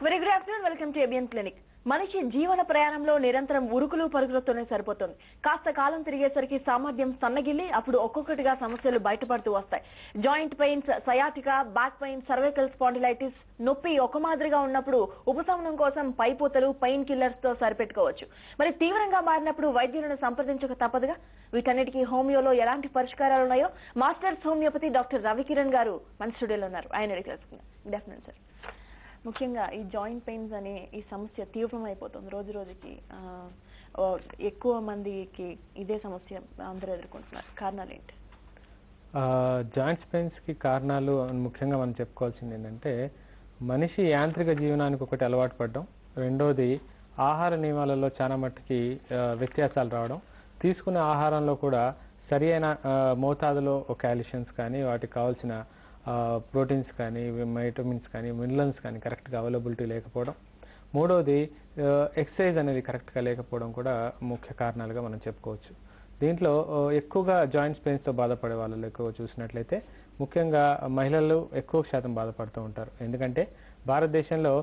Very good afternoon, welcome to ABN clinic. మనిషి జీవన ప్రయాణంలో నిరంతరం ఉరుకులు పరుగులతోనే సరిపోతుంది. కాస్త కాలం తిరిగేసరికి సామర్థ్యం సన్నగిల్లి అప్పుడు ఒక్కొక్కటిగా సమస్యలు బయటపడుతూ వస్తాయి. Joint pains, sciatica, back pain, cervical spondylitis, నొప్పి ఒక మాదిరిగా ఉన్నప్పుడు ఉపశమనం కోసం పైపోతలు, పెయిన్ కిల్లర్స్ తో సరిపెట్టుకోవచ్చు. మరి తీవ్రంగా మారినప్పుడు వైద్యులను సంప్రదించక తప్పదుగా. వీటన్నిటికీ హోమియోలో ఎలాంటి పరిష్కారాలు ఉన్నాయో మాస్టర్స్ హోమియోపతి డాక్టర్ రవికిరణ్ గారు మన స్టూడియోలో ఉన్నారు. ఆయన తెలుసుకున్నారు. Good afternoon sir. ముఖ్యంగా ఈ జాయింట్ పెయిన్స్ అనే ఈ సమస్య తీవ్రమైపోతుంది రోజు రోజుకి. ఎక్కువ మందికి ఇదే సమస్య అందరూ ఎదుర్కొంటున్నారు. కారణాలు ఏంటి? జాయింట్స్ పెయిన్స్ కి కారణాలు ముఖ్యంగా మనం చెప్పుకోవాల్సింది ఏంటంటే, మనిషి యాంత్రిక జీవనానికి ఒకటి అలవాటు పడడం, రెండోది ఆహార నియమాలలో చాలా మట్టుకి వ్యత్యాసాలు రావడం, తీసుకునే ఆహారంలో కూడా సరి అయిన మోతాదులో కాల్షియమ్స్ కానీ వాటికి కావాల్సిన ప్రోటీన్స్ కానీ వైటమిన్స్ కానీ మినరల్స్ కానీ కరెక్ట్గా అవైలబిలిటీ లేకపోవడం, మూడవది ఎక్సర్సైజ్ అనేది కరెక్ట్గా లేకపోవడం కూడా ముఖ్య కారణాలుగా మనం చెప్పుకోవచ్చు. దీంట్లో ఎక్కువగా జాయింట్స్ పెయిన్స్తో బాధపడే వాళ్ళు ఎక్కువ చూసినట్లయితే ముఖ్యంగా మహిళలు ఎక్కువ శాతం బాధపడుతూ ఉంటారు. ఎందుకంటే భారతదేశంలో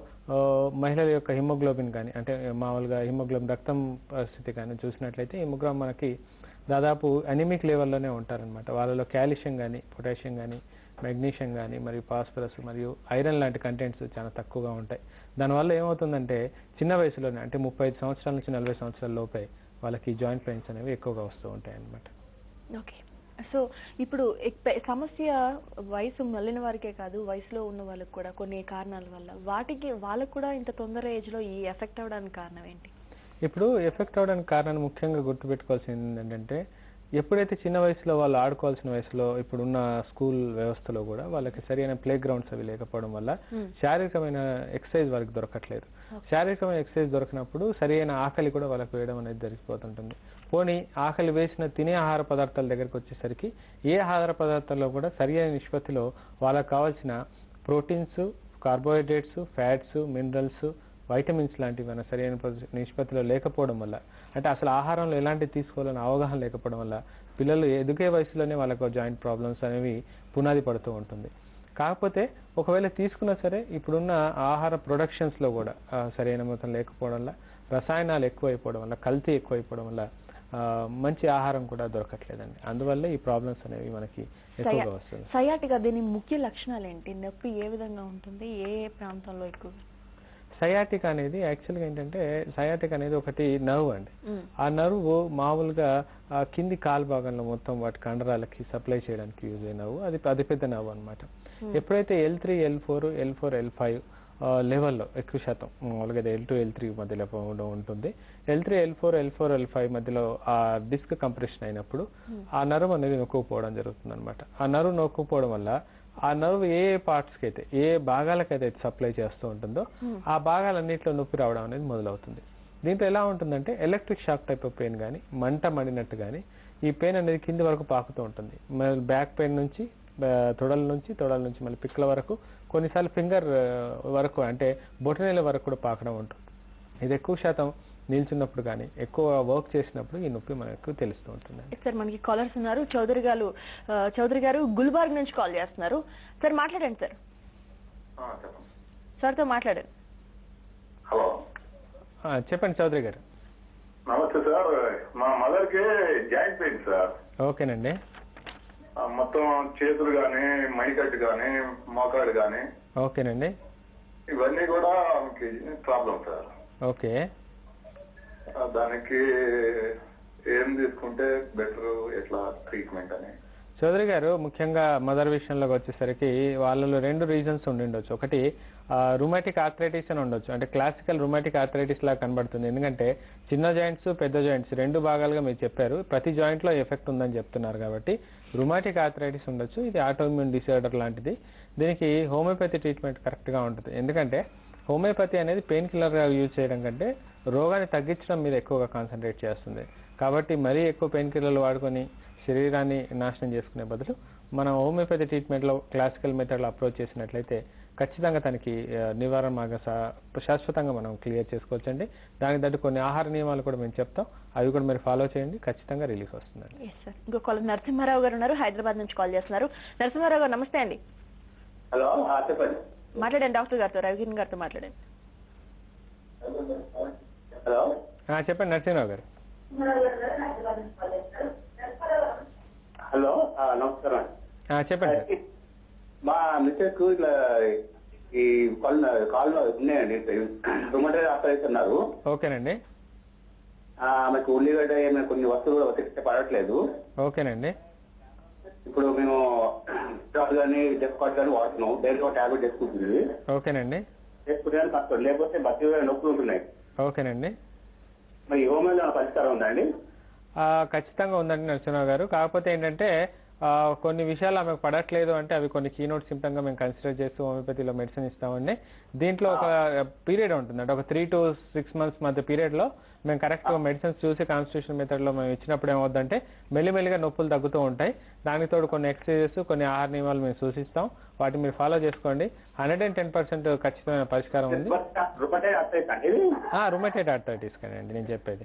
మహిళల యొక్క హిమోగ్లోబిన్ కానీ, అంటే మామూలుగా హిమోగ్లోబిన్ రక్తం పరిస్థితి కానీ చూసినట్లయితే హిమోగ్లోబిన్ మనకి దాదాపు అనీమిక్ లెవెల్లోనే ఉంటారనమాట. వాళ్ళలో కాల్షియం కానీ, పొటాషియం కానీ, మెగ్నీషియం కానీ, మరియు ఫాస్ఫరస్ మరియు ఐరన్ లాంటి కంటెంట్స్ చాలా తక్కువగా ఉంటాయి. దానివల్ల ఏమవుతుందంటే చిన్న వయసులోనే, అంటే 35 సంవత్సరాల నుంచి 40 సంవత్సరాల లోపే వాళ్ళకి జాయింట్ పెయిన్స్ అనేవి ఎక్కువగా వస్తూ ఉంటాయి అన్నమాట. ఓకే, సో ఇప్పుడు సమస్య వయసు మళ్ళిన వారికే కాదు, వయసులో ఉన్న వాళ్ళకి కూడా కొన్ని కారణాల వల్ల వాళ్ళకు కూడా ఇంత తొందర ఏజ్ లో ఈ ఎఫెక్ట్ అవడానికి కారణం ఏంటి? ఇప్పుడు ఎఫెక్ట్ అవడానికి కారణాన్ని ముఖ్యంగా గుర్తుపెట్టుకోవాల్సింది ఏంటంటే, ఎప్పుడైతే చిన్న వయసులో వాళ్ళు ఆడుకోవాల్సిన వయసులో ఇప్పుడున్న స్కూల్ వ్యవస్థలో కూడా వాళ్ళకి సరైన ప్లే గ్రౌండ్స్ అవి లేకపోవడం వల్ల శారీరకమైన ఎక్సర్సైజ్ వాళ్ళకి దొరకట్లేదు. శారీరకమైన ఎక్సర్సైజ్ దొరికినప్పుడు సరైన ఆకలి కూడా వాళ్ళకి వేయడం అనేది జరిగిపోతుంటుంది. పోనీ ఆకలి వేసిన తినే ఆహార పదార్థాల దగ్గరికి వచ్చేసరికి ఏ ఆహార పదార్థాల్లో కూడా సరైన నిష్పత్తిలో వాళ్ళకి కావాల్సిన proteins, carbohydrates, fats, minerals, vitamins లాంటివి మన సరైన నిష్పత్తిలో లేకపోవడం వల్ల, అంటే అసలు ఆహారంలో ఎలాంటివి తీసుకోవాలని అవగాహన లేకపోవడం వల్ల పిల్లలు ఎదుగే వయసులోనే వాళ్ళకు జాయింట్ ప్రాబ్లమ్స్ అనేవి పునాది పడుతూ ఉంటుంది. కాకపోతే ఒకవేళ తీసుకున్నా సరే ఇప్పుడున్న ఆహార ప్రొడక్షన్స్ లో కూడా సరైన మొత్తం లేకపోవడం వల్ల, రసాయనాలు ఎక్కువైపోవడం వల్ల, కల్తీ ఎక్కువైపోవడం వల్ల మంచి ఆహారం కూడా దొరకట్లేదండి. అందువల్ల ఈ ప్రాబ్లమ్స్ అనేవి మనకి ఎక్కువగా వస్తుంది. సయాటికా, దీని ముఖ్య లక్షణాలు ఏంటి? నొప్పి ఏ విధంగా ఉంటుంది? ఏ ప్రాంతంలో ఎక్కువ? సయాటిక్ అనేది యాక్చువల్గా ఏంటంటే, సయాటిక్ అనేది ఒకటి నర్వ్ అండి. ఆ నర్వ్ మామూలుగా కింది కాలు భాగంలో మొత్తం వాటి కండరాలకి సప్లై చేయడానికి యూజ్ అయిన నర్వ్. అది అతిపెద్ద నర్వ్ అనమాట. ఎప్పుడైతే L3, L4, L5 లెవెల్లో ఎక్కువ శాతం, మామూలుగా L2, L3 మధ్యలో ఉంటుంది. L3, L4, L5 మధ్యలో ఆ డిస్క్ కంప్రెషన్ అయినప్పుడు ఆ నర్వ్ అనేది నొక్కుపోవడం జరుగుతుంది అనమాట. ఆ నర్వ్ నొక్కుపోవడం వల్ల ఆ నర్వ్ ఏ పార్ట్స్ కి అయితే, ఏ భాగాలకైతే సప్లై చేస్తూ ఉంటుందో ఆ భాగాలన్నింటిలో నొప్పి రావడం అనేది మొదలవుతుంది. దీంట్లో ఎలా ఉంటుందంటే electric shock type of pain కానీ, మంట మండినట్టు కానీ ఈ పెయిన్ అనేది కింది వరకు పాకుతూ ఉంటుంది. బ్యాక్ పెయిన్ నుంచి తొడల నుంచి మళ్ళీ పిక్కల వరకు, కొన్నిసార్లు ఫింగర్ వరకు, అంటే బొటనవేలు వరకు కూడా పాకడం ఉంటుంది. ఇది ఎక్కువ శాతం నిల్చున్నప్పుడు కానీ, ఎక్కువ వర్క్ చేసినప్పుడు ఈ నొప్పి మనకు తెలుస్తూ ఉంటుంది. సార్, మనకి కాలర్స్ ఉన్నారు. చౌదరి గారు గుల్బర్గ్ నుంచి కాల్ చేస్తున్నారు. సార్ మాట్లాడండి సార్. సార్ తో మాట్లాడండి. హలో, చెప్పండి చౌదరి గారు. నమస్తే సార్. మా మదర్ కి జాయింట్ పెయిన్ సార్. ఓకేనండి. మొత్తం చేతులు గాని, మైకట్టు గాని, మోకాడు గాని. ఓకేనండి. ఇవన్నీ కూడా ప్రాబ్లం సార్. ఓకే, దానికి ఏం తీసుకుంటే బెటర్, ఎట్లా ట్రీట్మెంట్ అని? చౌదరి గారు, ముఖ్యంగా మదర్ విషయంలోకి వచ్చేసరికి వాళ్ళలో 2 రీజన్స్ ఉండిండొచ్చు. ఒకటి రుమాటిక్ ఆర్థరైటిస్ అని ఉండొచ్చు, అంటే క్లాసికల్ రుమాటిక్ ఆర్థరైటిస్ లాగా కనబడుతుంది. ఎందుకంటే చిన్న జాయింట్స్, పెద్ద జాయింట్స్ 2 భాగాలుగా మీరు చెప్పారు, ప్రతి జాయింట్ లో ఎఫెక్ట్ ఉందని చెప్తున్నారు. కాబట్టి రుమాటిక్ ఆర్థరైటిస్ ఉండొచ్చు. ఇది ఆటోఇమ్యూన్ డిసార్డర్ లాంటిది. దీనికి హోమియోపతి ట్రీట్మెంట్ కరెక్ట్ గా ఉంటుంది. ఎందుకంటే హోమియోపతి అనేది పెయిన్ కిల్లర్ గా యూజ్ చేయడం కంటే రోగాన్ని తగ్గించడం మీద ఎక్కువగా కాన్సన్ట్రేట్ చేస్తుంది. కాబట్టి మరీ ఎక్కువ పెయిన్ కిల్లర్లు వాడుకొని శరీరాన్ని నాశనం చేసుకునే బదులు మనం హోమియోపతి ట్రీట్మెంట్ లో క్లాసికల్ మెథడ్ లో అప్రోచ్ చేసినట్లయితే ఖచ్చితంగా తనకి నివారణ మార్గం శాశ్వతంగా మనం క్లియర్ చేసుకోవచ్చండి. దానికి తగ్గ కొన్ని ఆహార నియమాలు కూడా మేము చెప్తాం, అవి కూడా మీరు ఫాలో చేయండి, ఖచ్చితంగా రిలీఫ్ వస్తుందండి. ఇంకో కాల్ నరసింహారావు గారు ఉన్నారు, హైదరాబాద్ నుంచి కాల్ చేస్తున్నారు. నరసింహారావు గారు నమస్తే అండి. హలో, చెప్పండి. మాట్లాడండి డాక్టర్ గారితో, రవికిరణ్ గారితో మాట్లాడండి. హలో, చెప్పండి నరసింహరావు గారు. హలో, నమస్కారం. చెప్పండి సార్. మా మిస్సెస్ ఇట్లా ఈ కాల్లో ఉన్నాయండి, రుమటైడ్ ఆర్థరైటిస్ అన్నారు. ఓకేనండి. ఆమెకు ఉల్లిగడ్డ ఏమైనా కొన్ని వస్తువులు తిరిగితే పడట్లేదు. ఓకేనండి. ఇప్పుడు మేము కానీ డెస్కాట్ కానీ వాడుతున్నాం. డైలీ ఒక టాబ్లెట్ వేసుకుంటుంది. ఓకేనండి. వేసుకుంటే కష్టం, లేకపోతే బతి నొప్పులు ఉంటున్నాయి. ఓకేనండి. మరి హోమియోలో పరిష్కారం ఉందండి? ఖచ్చితంగా ఉందండి నరసింహరావు గారు. కాకపోతే ఏంటంటే కొన్ని విషయాలు ఆమెకు పడట్లేదు అంటే అవి కొన్ని కీనోట్ సిమ్టమ్ గా మేము కన్సిడర్ చేస్తూ హోమియోపతిలో మెడిసిన్ ఇస్తామండి. దీంట్లో ఒక పీరియడ్ ఉంటుందండి, ఒక 3 to 6 months మధ్య పీరియడ్ లో మేము కరెక్ట్ గా మెడిసిన్స్ చూసి కాన్స్టిట్యూషన్ మెథడ్ లో మేము ఇచ్చినప్పుడు ఏమవుతుందంటే మెల్లిమెల్లిగా నొప్పులు తగ్గుతూ ఉంటాయి. దానికి తోడు కొన్ని ఎక్సర్సైజెస్, కొన్ని ఆహార నియమాలు మేము సూచిస్తాం. వాటిని మీరు ఫాలో చేసుకోండి. 110% ఖచ్చితమైన పరిష్కారం ఉంది. రుమటైడ్ ఆర్థరైటిస్ కానండి నేను చెప్పేది.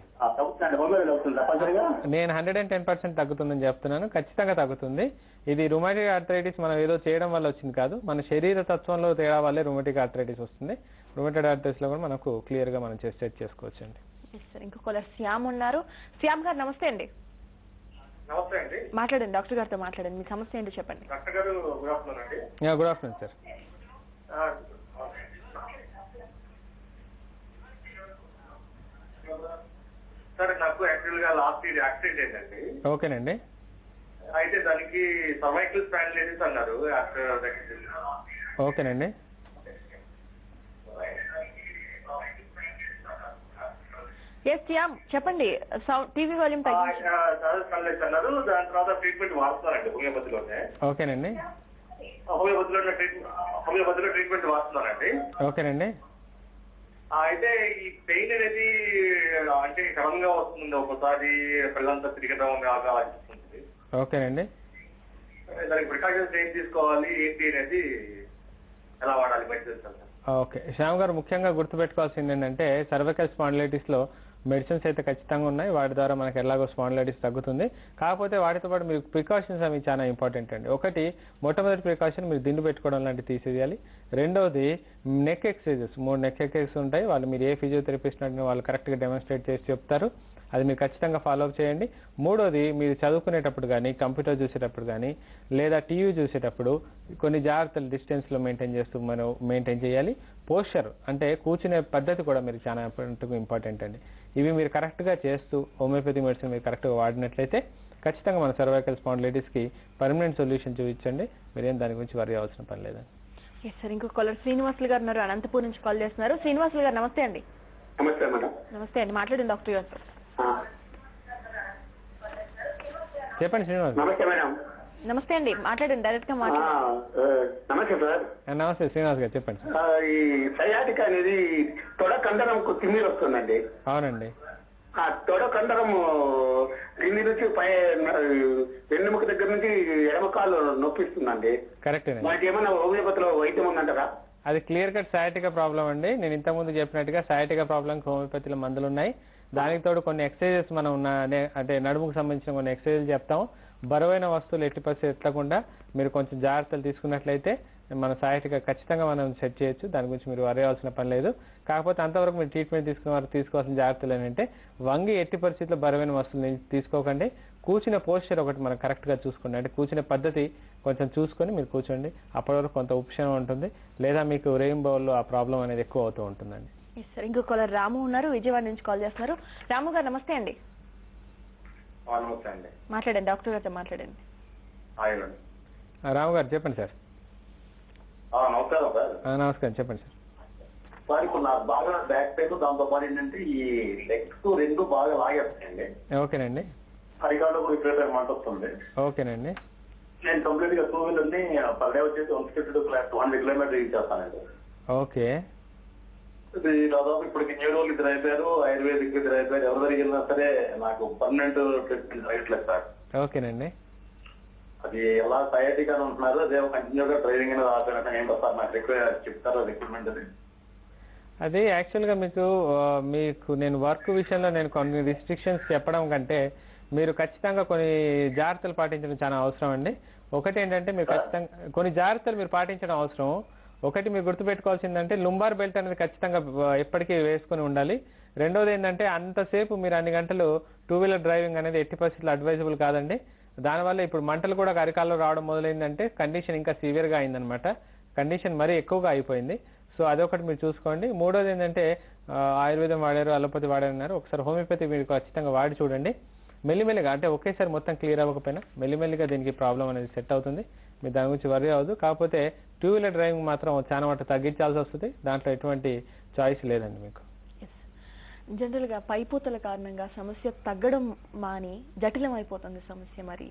నేను 110% తగ్గుతుందని చెప్తున్నాను. ఖచ్చితంగా తగ్గుతుంది. ఇది రుమటైడ్ ఆర్థరైటిస్ మనం ఏదో చేయడం వల్ల వచ్చింది కాదు, మన శరీర తత్వంలో తేడా వల్లే రుమటిక్ ఆర్థరైటిస్ వస్తుంది. రుమటైడ్ ఆర్థరైటిస్ లో కూడా మనకు క్లియర్ గా మనం చెక్ చేసుకోవచ్చు అండి. ఇంకొక శ్యామ్ ఉన్నారు. శ్యామ్ గారు నమస్తే అండి. నమస్తే అండి. మాట్లాడండి, డాక్టర్ గారితో మాట్లాడండి. మీ సమస్య ఏంటో చెప్పండి. డాక్టర్ గారు గుడ్ ఆఫ్టర్నూన్ అండి. Good afternoon sir. సార్ నాకు యాక్చువల్ గా లాస్ట్ ఇయర్ యాక్సిడెంట్ అయిందండి. ఓకేనండి. అయితే దానికి సర్వైకల్ స్పాండిలైటిస్ అన్నారు. ఓకేనండి. చెప్పండి. టీవీ వాల్యూమ్ అన్నారు. దాని తర్వాత ట్రీట్మెంట్ వాడుతున్నారండి హోమియోపతిలోనే. ఓకేనండి. హోమియోపతిలో ట్రీట్మెంట్ వాడుతున్నారండి. ఓకేనండి. అయితే ఈ పెయిన్ అనేది అంటే క్రమంగా వస్తుంది, ఒకసారి పిల్లలంతా తిరగడం అనిపిస్తుంది. ఓకేనండి. దానికి ప్రికాషన్స్ ఏం తీసుకోవాలి ఏంటి అనేది ఎలా వాడాలి మెడిసిన్స్? ఓకే శ్యామ్ గారు, ముఖ్యంగా గుర్తుపెట్టుకోవాల్సింది ఏంటంటే సర్వైకల్ స్పాండిలైటిస్ లో మెడిసిన్స్ అయితే ఖచ్చితంగా ఉన్నాయి. వాటి ద్వారా మనకి ఎలాగో స్పాండిలైటిస్ తగ్గుతుంది. కాకపోతే వాటితో పాటు మీరు ప్రికాషన్స్ అవి చాలా ఇంపార్టెంట్ అండి. ఒకటి, మొట్టమొదటి ప్రికాషన్ మీరు దిండు పెట్టుకోవడం లాంటివి తీసేయాలి. రెండవది నెక్ ఎక్సర్సైజెస్, 3 నెక్ ఎక్సర్సైజెస్ ఉంటాయి. వాళ్ళు మీరు ఏ ఫిజియోథెరపిస్ట్ అంటే వాళ్ళు కరెక్ట్ గా డెమాన్స్ట్రేట్ చేసి చెప్తారు. అది మీరు ఖచ్చితంగా ఫాలో అప్ చేయండి. మూడోది, మీరు చదువుకునేటప్పుడు కానీ, కంప్యూటర్ చూసేటప్పుడు కానీ, లేదా టీవీ చూసేటప్పుడు కొన్ని జాగ్రత్తలు డిస్టెన్స్ లో మనం మెయింటైన్ చేయాలి. పోస్చర్ అంటే కూర్చునే పద్ధతి కూడా మీరు చాలా ఇంపార్టెంట్ అండి. ఇవి మీరు కరెక్ట్ గా చేస్తూ హోమియోపతి మెడిసిన్ మీరు కరెక్ట్ గా వాడినట్లయితే ఖచ్చితంగా మన సర్వైకల్ స్పాండిలైటిస్ కి పర్మనెంట్ సొల్యూషన్ చూపించండి. మీరేం దాని గురించి వరి అవ్వాల్సిన పని లేదండి. సార్, ఇంకో కాలర్ శ్రీనివాసులు గారు ఉన్నారు, అనంతపూర్ నుంచి కాల్ చేస్తున్నారు. శ్రీనివాసులు గారు నమస్తే అండి. నమస్తే మేడం. నమస్తే అండి, మాట్లాడండి డాక్టర్ గారు. చెప్పండి శ్రీనివాస్. నమస్తే మేడం. నమస్తే అండి, మాట్లాడండి, డైరెక్ట్ గా మాట్లాడండి. నమస్తే సార్. నమస్తే శ్రీనివాస్ గారు, చెప్పండి. ఈ సయాటిక అనేది తొడ కండరంకు తిమ్మిరి వస్తుందండి. అవునండి. ఆ తొడ కండరం కింది నుంచి పై వెన్నెముక దగ్గర నుంచి ఎడమ కాలు నొప్పిస్తుందండి. కరెక్ట్. మనకి ఏమైనా హోమియోపతిలో వైద్యం ఉందంటారా? అది క్లియర్ కట్ సయాటికా ప్రాబ్లం అండి. నేను ఇంతకుముందు చెప్పినట్టుగా సయాటికా ప్రాబ్లం హోమియోపతిలో మందులు ఉన్నాయి. దానికి తోడు కొన్ని ఎక్సర్సైజెస్ మనం అంటే నడుముకు సంబంధించిన కొన్ని ఎక్సర్సైజులు చెప్తాం. బరువైన వస్తువులు ఎట్టి పరిస్థితి ఎత్తకుండా మీరు కొంచెం జాగ్రత్తలు తీసుకున్నట్లయితే మన సయాటికా ఖచ్చితంగా మనం సెట్ చేయొచ్చు. దాని గురించి మీరు వరేయాల్సిన పని లేదు. కాకపోతే అంతవరకు మీరు ట్రీట్మెంట్ తీసుకోవాల్సిన జాగ్రత్తలు ఏంటంటే వంగి ఎట్టి పరిస్థితుల్లో బరువైన వస్తువులు తీసుకోకండి. కూర్చునే పోస్చర్ ఒకటి మనం కరెక్ట్ గా చూసుకోండి. అంటే కూర్చునే పద్ధతి కొంచెం చూసుకొని మీరు కూర్చోండి. అప్పటి వరకు కొంత ఉపశమనం ఉంటుంది. లేదా మీకు రెయిన్బోలో ఆ ప్రాబ్లం అనేది ఎక్కువ అవుతూ ఉంటుందండి. ఇంకో కాలర్ రాము ఉన్నారు, విజయవాడ నుంచి కాల్ చేస్తున్నారు. రాము గారు నమస్తే అండి. నమస్తే అండి. మాట్లాడండి, డాక్టర్ గారితో మాట్లాడండి. రాము గారు చెప్పండి సార్. నమస్కారం సార్. నమస్కారం, చెప్పండి సార్. సార్, ఇప్పుడు నాకు బాగా బ్యాక్ పెయిన్, దాంతో పాటు ఏంటంటే ఈ లెగ్స్ రెండు బాగా లాగేస్తాయండి. ఓకేనండి. అరికాళ్ళు కూడా ఇప్పుడు మాట వస్తుంది. ఓకేనండి. నేను కంప్లీట్ గా 2 వీలర్ ని పర్ డే వచ్చేసి 150 కిలోమీటర్ రీచ్ చేస్తానండి. ఓకే. ఇది దాదాపు ఇప్పటికి న్యూరోలు 2 అయిపోయారు, ఆయుర్వేదిక్ 2 అయిపోయారు. ఎవరు జరిగినా సరే నాకు పర్మనెంట్ ట్రీట్మెంట్ రైట్లేదు సార్. ఓకేనండి. అది ఎలా సయాటిక్ అని ఉంటున్నారు, అదే కంటిన్యూగా డ్రైవింగ్ అనేది ఆపేనట్టు ఏంటో సార్ నాకు చెప్తారు రిక్రూట్మెంట్ అది. అది యాక్చువల్ గా మీకు నేను వర్క్ విషయంలో నేను కొన్ని రిస్ట్రిక్షన్స్ చెప్పడం కంటే మీరు ఖచ్చితంగా కొన్ని జాగ్రత్తలు పాటించడం చాలా అవసరం అండి. ఒకటి ఏంటంటే మీరు ఖచ్చితంగా కొన్ని జాగ్రత్తలు మీరు పాటించడం అవసరం. ఒకటి మీరు గుర్తుపెట్టుకోవాల్సిందంటే లుంబార్ బెల్ట్ అనేది ఖచ్చితంగా ఎప్పటికీ వేసుకొని ఉండాలి. రెండోది ఏంటంటే అంతసేపు మీరు అన్ని గంటలు 2-వీలర్ డ్రైవింగ్ అనేది ఎట్టి పరిస్థితుల్లో అడ్వైజబుల్ కాదండి. దానివల్ల ఇప్పుడు మంటలు కూడా అరికాల్లో రావడం మొదలైందంటే కండిషన్ ఇంకా సివియర్ గా అయిందనమాట. కండిషన్ మరీ ఎక్కువగా అయిపోయింది. సో అదొకటి మీరు చూసుకోండి. మూడోది ఏంటంటే ఆయుర్వేదం వాడారు, అలోపతి వాడారన్నారు, ఒకసారి హోమియోపతి మీరు ఖచ్చితంగా వాడి చూడండి. మెల్లిమెల్లిగా అంటే ఒకేసారి మొత్తం క్లియర్ అవ్వకపోయినా మెల్లిమెల్లిగా దీనికి ప్రాబ్లం అనేది సెట్ అవుతుంది. మీరు దాని గురించి వరీ అవ్వదు. కాకపోతే 2-వీలర్ డ్రైవింగ్ మాత్రం చాలా మటు తగ్గించాల్సి వస్తుంది. దాంట్లో ఎటువంటి చాయిస్ లేదండి మీకు. జనరల్ గా పైపూతల కారణంగా సమస్య తగ్గడం మాని జటిలం అయిపోతుంది సమస్య. మరి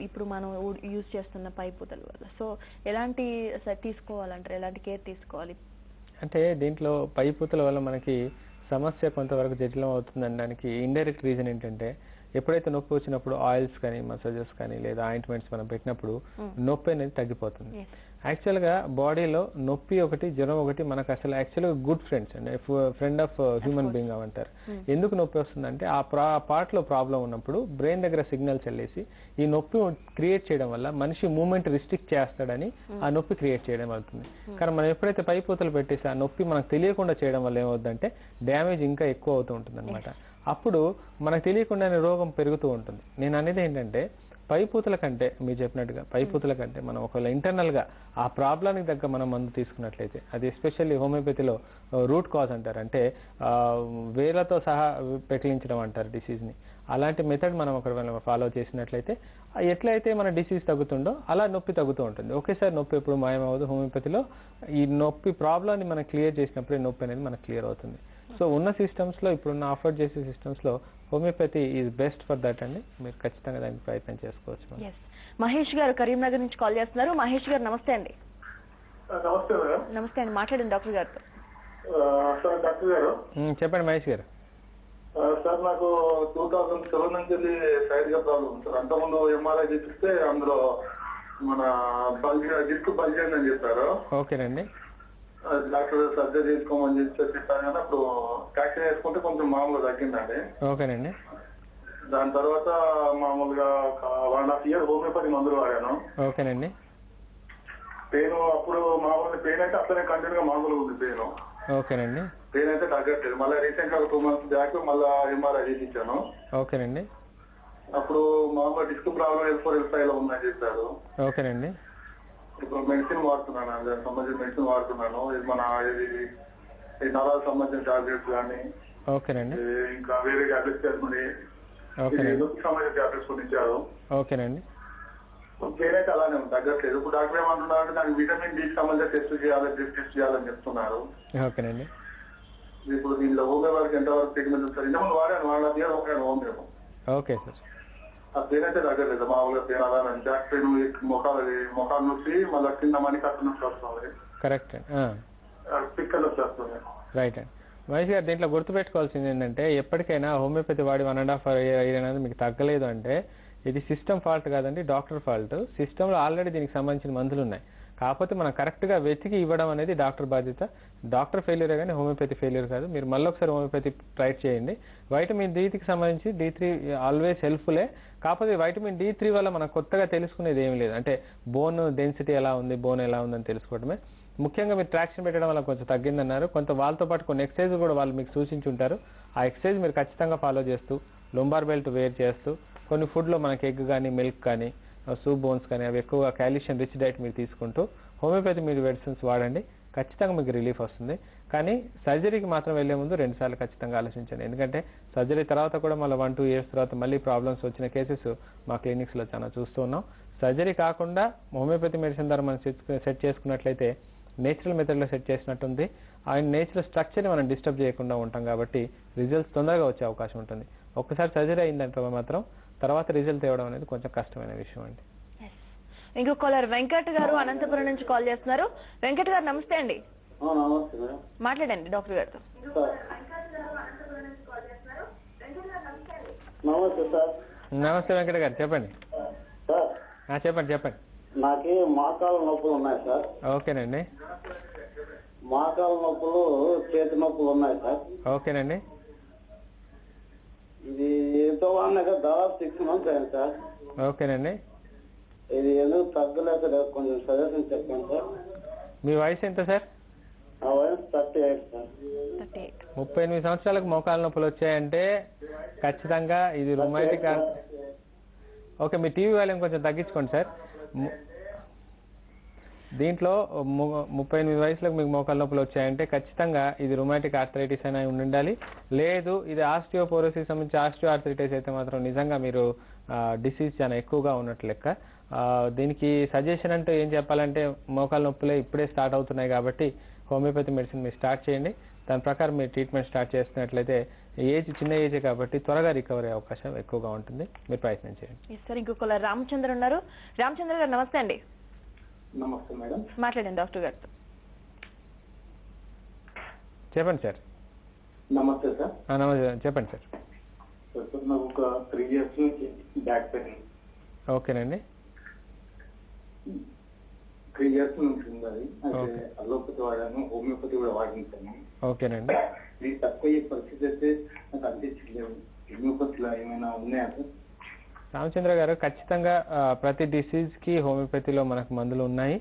ఇప్పుడు మనం యూజ్ చేస్తున్న పైపూతల వల్ల సో ఎలాంటి తీసుకోవాలంటారు, ఎలాంటి కేర్ తీసుకోవాలి? అంటే దీంట్లో పైపూతల వల్ల మనకి సమస్య కొంతవరకు జటిలం అవుతుంది అనడానికి ఇండైరెక్ట్ రీజన్ ఏంటంటే ఎప్పుడైతే నొప్పి వచ్చినప్పుడు ఆయిల్స్ కానీ మసాజెస్ కానీ లేదా ఆయింట్మెంట్స్ మనం పెట్టినప్పుడు నొప్పి అనేది తగ్గిపోతుంది. యాక్చువల్ గా బాడీలో నొప్పి ఒకటి జ్వరం ఒకటి మనకు అసలు యాక్చువల్గా గుడ్ ఫ్రెండ్స్ అండి, ఫ్రెండ్ ఆఫ్ హ్యూమన్ బీయింగ్ అంటారు. ఎందుకు నొప్పి వస్తుందంటే ఆ పార్ట్ లో ప్రాబ్లం ఉన్నప్పుడు బ్రెయిన్ దగ్గర సిగ్నల్స్ వెళ్ళేసి ఈ నొప్పి క్రియేట్ చేయడం వల్ల మనిషి మూవ్మెంట్ రిస్ట్రిక్ట్ చేస్తాడని ఆ నొప్పి క్రియేట్ చేయడం అవుతుంది. కానీ మనం ఎప్పుడైతే పైపూతలు పెట్టేసి ఆ నొప్పి మనకు తెలియకుండా చేయడం వల్ల ఏమవుతుందంటే డ్యామేజ్ ఇంకా ఎక్కువ అవుతూ ఉంటుంది అనమాట. అప్పుడు మనకు తెలియకుండానే రోగం పెరుగుతూ ఉంటుంది. నేను అనేది ఏంటంటే పైపూతల కంటే మీరు చెప్పినట్టుగా పైపూతల కంటే మనం ఒకవేళ ఇంటర్నల్ గా ఆ ప్రాబ్లానికి దగ్గర మనం మందు తీసుకున్నట్లయితే అది ఎస్పెషల్లీ హోమియోపతిలో రూట్ కాజ్ అంటారు, అంటే వేర్లతో సహా పెకిలించడం అంటారు డిసీజ్ ని. అలాంటి మెథడ్ మనం ఒకవేళ ఫాలో చేసినట్లయితే ఎట్లయితే మన డిసీజ్ తగ్గుతుందో అలా నొప్పి తగ్గుతూ ఉంటుంది. ఒకేసారి నొప్పి ఎప్పుడు మాయమవదు. హోమియోపతిలో ఈ నొప్పి ప్రాబ్లాన్ని మనం క్లియర్ చేసినప్పుడే నొప్పి అనేది మనకు క్లియర్ అవుతుంది. సో ఉన్న సిస్టమ్స్ లో ఇప్పుడున్న ఆఫర్ చేసే సిస్టమ్స్ లో homeopathy is best for that అండి. మీరు ఖచ్చితంగా దానికి ప్రయత్నం చేసుకోవచ్చు. మహేష్ గారు కరీంనగర్ నుంచి కాల్ చేస్తున్నారు. మహేష్ గారు నమస్తే అండి. నమస్తే మేడం. నమస్తే అండి, మాట్లాడండి డాక్టర్ గారితో. సార్ డాక్టర్ గారు చెప్పండి మహేష్ గారు. సార్ నాకు 2007 నుంచి సైడ్ గా ప్రాబ్లం సార్. అంతకుముందు ఎంఆర్ఐ చేపిస్తే అందులో మన డిస్క్ బల్జ్ అయిందని చెప్పారు. ఓకేనండి. డాక్టర్ సర్జరీ చేసుకోమని చెప్పారు కానీ అప్పుడు ట్యాక్సీ వేసుకుంటే కొంచెం మామూలుగా తగ్గిందండి. ఓకేనండి. దాని తర్వాత మామూలుగా 1.5 year హోమియోపతి మందులు వాడాను. ఓకేనండి. పెయిన్ అప్పుడు మామూలుగా పెయిన్ అయితే అట్లనే కంటిన్యూగా మామూలుగా ఉంది పెయిన్. ఓకేనండి. పెయిన్ అయితే తగ్గట్లేదు. మళ్ళీ రీసెంట్ గా 2 months బ్యాక్ మళ్ళీ ఎంఆర్ఐ చేయించాను. ఓకేనండి. అప్పుడు మామూలుగా డిస్క్ ప్రాబ్లం L4 L5 లో ఉందని చెప్పారు. ఓకేనండి. ఇప్పుడు మెడిసిన్ వాడుతున్నాను, దానికి సంబంధించిన మెడిసిన్ వాడుతున్నాను. ఇది మన ఈ నరాలకు సంబంధించిన టాబ్లెట్స్ కానీ ఓకేనండి ఇంకా వేరే టాబ్లెట్స్ సంబంధించిన టాబ్లెట్స్ కొన్ని ఇచ్చారు. ఓకేనండి. పెయిన్ అయితే అలానే ఉంది, తగ్గట్లేదు. ఇప్పుడు డాక్టర్ ఏమంటున్నారు అంటే నాకు విటమిన్ డి సంబంధించిన టెస్ట్ చేయాలి, టెస్ట్ చేయాలని చెప్తున్నారు. ఓకేనండి. ఇప్పుడు దీనిలో హోమియో వారికి ఎంతవరకు ట్రీట్మెంట్ ఉంటుంది? ఇంతకుముందు వాడాను, 1.5 year వాడాను హోమియో. Okay sir. ఆ పెయిన్ అయితే తగ్గలేదు. మామూలుగా పెయిన్ అలానే బ్యాక్ పెయిన్, మొఖాలు నొప్పి మళ్ళీ కింద మనీ కట్టు నొప్పి వస్తుంది. కరెక్ట్. పిక్కలు వస్తుంది. రైట్ అండి. మహేష్ గారు దీంట్లో గుర్తుపెట్టుకోవాల్సింది ఏంటంటే ఎప్పటికైనా హోమియోపతి వాడి 1.5 year అనేది మీకు తగ్గలేదు అంటే ఇది సిస్టమ్ ఫాల్ట్ కాదండి, డాక్టర్ ఫాల్ట్. సిస్టమ్ లో ఆల్రెడీ దీనికి సంబంధించిన మందులు ఉన్నాయి. కాకపోతే మనం కరెక్ట్ గా వెతికి ఇవ్వడం అనేది డాక్టర్ బాధ్యత. డాక్టర్ ఫెయిల్యూరే కానీ హోమియోపతి ఫెయిల్యూర్ కాదు. మీరు మళ్ళీ ఒకసారి హోమియోపతి ట్రై చేయండి. వైటమిన్ D3కి సంబంధించి D3 ఆల్వేస్ హెల్ప్ఫుల్లే. కాకపోతే వైటమిన్ D3 వల్ల మనం కొత్తగా తెలుసుకునేది ఏమి లేదు. అంటే బోన్ డెన్సిటీ ఎలా ఉంది, బోన్ ఎలా ఉందని తెలుసుకోవడమే. ముఖ్యంగా మీరు ట్రాక్షన్ పెట్టడం వల్ల కొంచెం తగ్గిందన్నారు. కొంత వాళ్ళతో పాటు కొన్ని ఎక్సర్సైజ్ కూడా వాళ్ళు మీకు సూచించి ఉంటారు. ఆ ఎక్సర్సైజ్ మీరు ఖచ్చితంగా ఫాలో చేస్తూ లుంబార్ బెల్ట్ వేర్ చేస్తూ కొన్ని ఫుడ్ లో మనకి ఎగ్ కానీ మిల్క్ కానీ సూప్ బోన్స్ కానీ అవి ఎక్కువగా కాల్షియం రిచ్ డైట్ మీరు తీసుకుంటూ హోమియోపతి మీరు మెడిసిన్స్ వాడండి. ఖచ్చితంగా మీకు రిలీఫ్ వస్తుంది. కానీ సర్జరీకి మాత్రం వెళ్లే ముందు 2 సార్లు ఖచ్చితంగా ఆలోచించండి. ఎందుకంటే సర్జరీ తర్వాత కూడా మళ్ళీ 1-2 years తర్వాత మళ్ళీ ప్రాబ్లమ్స్ వచ్చిన కేసెస్ మా క్లినిక్స్ లో చాలా చూస్తూ ఉన్నాం. సర్జరీ కాకుండా హోమియోపతి మెడిసిన్ ద్వారా మనం సెట్ చేసుకున్నట్లయితే నేచురల్ మెథడ్ లో సెట్ చేసినట్టుంది. ఆయన నేచురల్ స్ట్రక్చర్ ని మనం డిస్టర్బ్ చేయకుండా ఉంటాం కాబట్టి రిజల్ట్స్ తొందరగా వచ్చే అవకాశం ఉంటుంది. ఒక్కసారి సర్జరీ అయిందంటే మాత్రం తర్వాత రిజల్ట్ తేవడం అనేది కొంచెం కష్టమైన విషయం అండి. ఇంకో కాలర్ వెంకట్ గారు అనంతపురం నుంచి కాల్ చేస్తున్నారు. వెంకట్ గారు నమస్తే అండి. మాట్లాడండి డాక్టర్ గారితో. నమస్తే సార్. నమస్తే వెంకట గారు, చెప్పండి. చెప్పండి. నాకు మోకాళ్ళ నొప్పులు ఉన్నాయి సార్. ఓకేనండి. మోకాళ్ళ నొప్పులు, చేతి నొప్పులు ఉన్నాయి సార్. ఓకేనండి. ఇది ఎంతో అన్నాక దాదాపు 6 months అయింది సార్. ఓకేనండి. ఇది ఎందుకు తగ్గలేక కొంచెం సజెషన్ చెప్పండి సార్. మీ వయసు ఎంత సార్? 38. 38 సంవత్సరాలకు మోకాల నొప్పులు వచ్చాయంటే ఖచ్చితంగా ఇది రుమాటిక్. ఓకే, మీ టీవీ వాల్యూమ్ కొంచెం తగ్గించుకోండి సార్. దీంట్లో 38 వయసులకు మీకు మోకాల నొప్పులు వచ్చాయంటే ఖచ్చితంగా ఇది రుమాటిక్ ఆర్థరైటిస్ అయినా ఉండాలి. లేదు ఇది ఆస్టియోపోరోసిస్ సంబంధించి ఆస్టియో ఆర్థరైటిస్ అయితే మాత్రం నిజంగా మీరు డిసీజ్ చాలా ఎక్కువగా ఉన్నట్లు లెక్క. దీనికి సజెషన్ అంటే ఏం చెప్పాలంటే మోకాల నొప్పులే ఇప్పుడే స్టార్ట్ అవుతున్నాయి కాబట్టి హోమియోపతి మెడిసిన్ మీరు స్టార్ట్ చేయండి. దాని ప్రకారం మీరు ట్రీట్మెంట్ స్టార్ట్ చేస్తున్నట్లయితే చిన్న ఏజే కాబట్టి త్వరగా రికవరీ అవకాశం ఎక్కువగా ఉంటుంది. మీరు ప్రయత్నం చేయండి. సార్ ఇంకొక రామచంద్ర ఉన్నారు. రామచంద్ర గారు నమస్తే అండి. నమస్తే మేడం. మాట్లాడండి డాక్టర్ గారితో. చెప్పండి సార్. నమస్తే సార్. నమస్తే, చెప్పండి సార్. సార్ నాకు ఒక 3 years నుంచి బ్యాక్ పెయిన్. ఓకేనండి. 3 years నుంచి ఉంది అది. అయితే అలోపతి వాడాను, హోమియోపతి కూడా వాడించాను. ఓకేనండి. ఇది తక్కువ అయ్యే పరిస్థితి అయితే నాకు అనిపించలేదు. హోమియోపతిలో ఏమైనా ఉన్నాయా సార్? రామచంద్ర గారు, ఖచ్చితంగా ప్రతి డిసీజ్ కి హోమియోపతిలో మనకు మందులు ఉన్నాయి.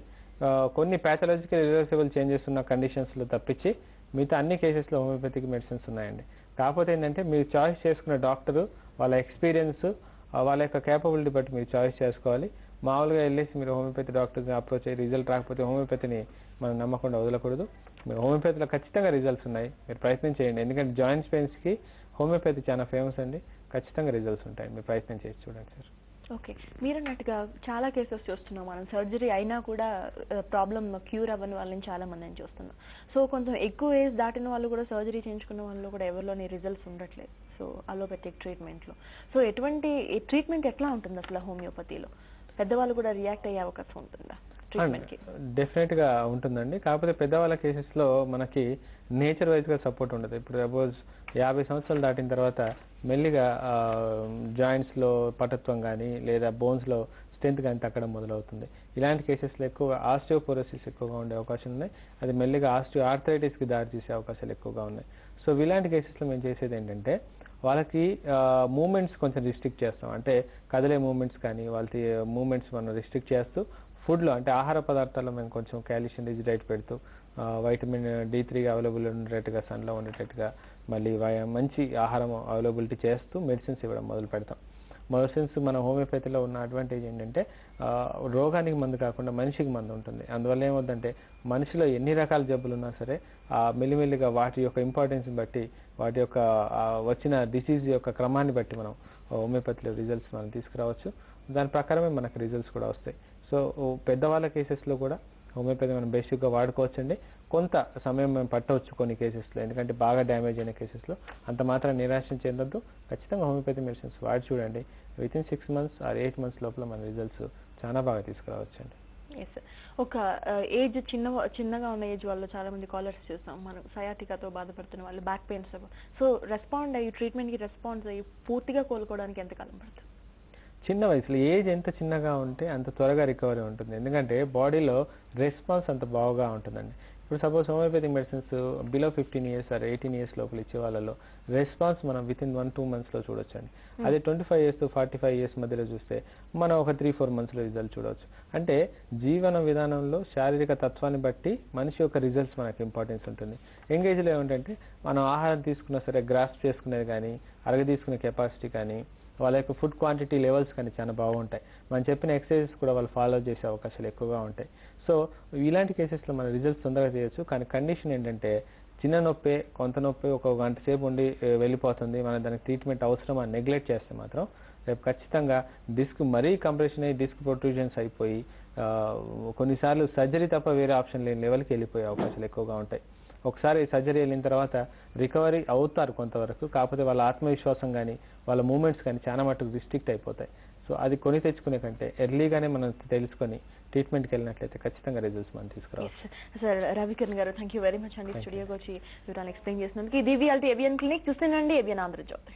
కొన్ని ప్యాథలాజికల్ రివర్సిబుల్ చేంజెస్ ఉన్న కండిషన్స్ లో తప్పించి మిగతా అన్ని కేసెస్ లో హోమియోపతిక్ మెడిసిన్స్ ఉన్నాయండి. కాకపోతే ఏంటంటే మీరు చాయిస్ చేసుకున్న డాక్టర్ వాళ్ళ ఎక్స్పీరియన్స్ వాళ్ళ యొక్క కేపబిలిటీ బట్టి మీరు చాయిస్ చేసుకోవాలి. మామూలుగా వెళ్ళేసి మీరు హోమియోపతి డాక్టర్ని అప్రోచ్ అయ్యి రిజల్ట్ రాకపోతే హోమియోపతిని మనం నమ్మకుండా వదలకూడదు. మీరు హోమియోపతిలో ఖచ్చితంగా రిజల్ట్స్ ఉన్నాయి, మీరు ప్రయత్నం చేయండి. ఎందుకంటే జాయింట్స్ పెయిన్స్ కి హోమియోపతి చాలా ఫేమస్ అండి. ఖచ్చితంగా రిజల్ట్స్ ఉంటాయి, మీరు ప్రయత్నం చేసి చూడండి సార్. ఓకే, మీరన్నట్టుగా చాలా కేసెస్ చూస్తున్నాం మనం. సర్జరీ అయినా కూడా ప్రాబ్లం క్యూర్ అవ్వని వాళ్ళని చాలా మందిని చూస్తున్నాం. సో కొంచెం ఎక్కువ ఏజ్ దాటిన వాళ్ళు కూడా సర్జరీ చేయించుకున్న వాళ్ళు కూడా ఎవరిలోని రిజల్ట్స్ ఉండట్లేదు. సో అలోపతిక్ ట్రీట్మెంట్ లో సో ఎటువంటి ట్రీట్మెంట్ ఎట్లా ఉంటుంది అసలు హోమియోపతిలో? పెద్దవాళ్ళు కూడా రియాక్ట్ అయ్యే అవకాశం ఉంటుందా ట్రీట్మెంట్ కి? డెఫినెట్ గా ఉంటుందండి. కాకపోతే పెద్దవాళ్ళ కేసెస్ లో మనకి నేచర్ వైజ్ గా సపోర్ట్ ఉండదు. ఇప్పుడు సపోజ్ 50 సంవత్సరాలు దాటిన తర్వాత మెల్లిగా జాయింట్స్ లో పటత్వం కానీ లేదా బోన్స్ లో స్ట్రెంత్ కానీ తగ్గడం మొదలవుతుంది. ఇలాంటి కేసెస్ లో ఎక్కువగా ఆస్టియోపోరోసిస్ ఎక్కువగా ఉండే అవకాశాలు ఉన్నాయి. అది మెల్లిగా ఆస్టియో ఆర్థరైటిస్ కి దారి చేసే అవకాశాలు ఎక్కువగా ఉన్నాయి. సో ఇలాంటి కేసెస్ లో మేము చేసేది ఏంటంటే వాళ్ళకి మూమెంట్స్ కొంచెం రిస్ట్రిక్ట్ చేస్తాం. అంటే కదిలే మూమెంట్స్ కానీ వాళ్ళకి మూమెంట్స్ మనం రిస్ట్రిక్ట్ చేస్తూ ఫుడ్లో అంటే ఆహార పదార్థాల్లో మేము కొంచెం కాల్షియం రిచ్ డైట్ పెడుతూ వైటమిన్ D3 అవైలబుల్ ఉండేట్టుగా సన్లో ఉండేటట్టుగా మళ్ళీ మంచి ఆహారం అవైలబిలిటీ చేస్తూ మెడిసిన్స్ ఇవ్వడం మొదలు పెడతాం. మెడిసిన్స్ మన హోమియోపతిలో ఉన్న అడ్వాంటేజ్ ఏంటంటే రోగానికి మందు కాకుండా మనిషికి మందు ఉంటుంది. అందువల్ల ఏమవుతుందంటే మనిషిలో ఎన్ని రకాల జబ్బులు ఉన్నా సరే మెల్లిమెల్లిగా వాటి యొక్క ఇంపార్టెన్స్ని బట్టి వాటి యొక్క వచ్చిన డిసీజ్ యొక్క క్రమాన్ని బట్టి మనం హోమియోపతిలో రిజల్ట్స్ మనం తీసుకురావచ్చు. దాని ప్రకారమే మనకు రిజల్ట్స్ కూడా వస్తాయి. సో పెద్దవాళ్ళ కేసెస్లో కూడా హోమియోపతి మనం బేసిక్గా వాడుకోవచ్చండి. కొంత సమయం మేము పట్టవచ్చు కొన్ని కేసెస్లో, ఎందుకంటే బాగా డ్యామేజ్ అయిన కేసెస్లో. అంత మాత్రం నిరాశ చెందొద్దు. ఖచ్చితంగా హోమియోపతి మెడిసిన్స్ వాడి చూడండి. వితిన్ 6 months ఆర్ 8 months లోపల మన రిజల్ట్స్ చాలా బాగా తీసుకురావచ్చండి. ఒక ఏజ్ చిన్నగా ఉన్న ఏజ్ వాళ్ళు చాలా మంది కాలర్స్ చూస్తాం మనం, సయాటికాతో బాధపడుతున్న వాళ్ళు, బ్యాక్ పెయిన్స్. సో రెస్పాండ్ అయ్యి ట్రీట్మెంట్ కి రెస్పాన్స్ అయ్యి పూర్తిగా కోలుకోవడానికి ఎంత కాలం పడుతుంది? చిన్న వయసులో ఏజ్ ఎంత చిన్నగా ఉంటే అంత త్వరగా రికవరీ ఉంటుంది. ఎందుకంటే బాడీలో రెస్పాన్స్ అంత బాగా ఉంటుందండి. ఇప్పుడు suppose homeopathic medicines below 15 years or 18 years లోపల ఇచ్చే వాళ్ళలో రెస్పాన్స్ మనం వితిన్ 1-2 months లో చూడొచ్చండి. అదే 25 years to 45 years మధ్యలో చూస్తే మనం ఒక 3-4 months లో రిజల్ట్ చూడవచ్చు. అంటే జీవన విధానంలో శారీరక తత్వాన్ని బట్టి మనిషి యొక్క రిజల్ట్స్ మనకు ఇంపార్టెన్స్ ఉంటుంది. ఎంగేజ్లో ఏమిటంటే మనం ఆహారం తీసుకున్నా సరే గ్రాస్ప్ చేసుకునేది కానీ అరగ తీసుకునే కెపాసిటీ కానీ వాళ్ళ యొక్క ఫుడ్ క్వాంటిటీ లెవెల్స్ కానీ చాలా బాగుంటాయి. మనం చెప్పిన ఎక్సర్సైజెస్ కూడా వాళ్ళు ఫాలో చేసే అవకాశాలు ఎక్కువగా ఉంటాయి. సో ఇలాంటి కేసెస్లో మన రిజల్ట్స్ తొందరగా చేయొచ్చు. కానీ కండిషన్ ఏంటంటే చిన్న నొప్పి కొంత నొప్పి ఒక గంట సేపు ఉండి వెళ్ళిపోతుంది, మనం దానికి ట్రీట్మెంట్ అవసరం అని నెగ్లెక్ట్ చేస్తే మాత్రం రేపు ఖచ్చితంగా డిస్క్ మరీ కంప్రెషన్ అయ్యి డిస్క్ ప్రొట్రూజన్స్ అయిపోయి కొన్నిసార్లు సర్జరీ తప్ప వేరే ఆప్షన్ లేని లెవెల్కి వెళ్ళిపోయే అవకాశాలు ఎక్కువగా ఉంటాయి. ఒకసారి సర్జరీ వెళ్ళిన తర్వాత రికవరీ అవుతారు కొంతవరకు, కాకపోతే వాళ్ళ ఆత్మవిశ్వాసం కానీ వాళ్ళ మూమెంట్స్ కానీ చాలా మటుకు రిస్ట్రిక్ట్ అయిపోతాయి. సో అది కొని తెచ్చుకునే కంటే ఎర్లీగానే మనం తెలుసుకొని ట్రీట్మెంట్కి వెళ్ళినట్లయితే ఖచ్చితంగా రిజల్ట్స్ మనం తీసుకురావచ్చు. సార్ రవికిరణ్ గారు, థ్యాంక్ యూ వెరీ మచ్ అండి స్టూడియోకి వచ్చి వివరాలు ఎక్స్ప్లెయిన్ చేసినందుకు. ఇది VLT ఏవియన్ క్లినిక్, చూస్తేనండి ఏవియన్ ఆంధ్రజ్యోతి.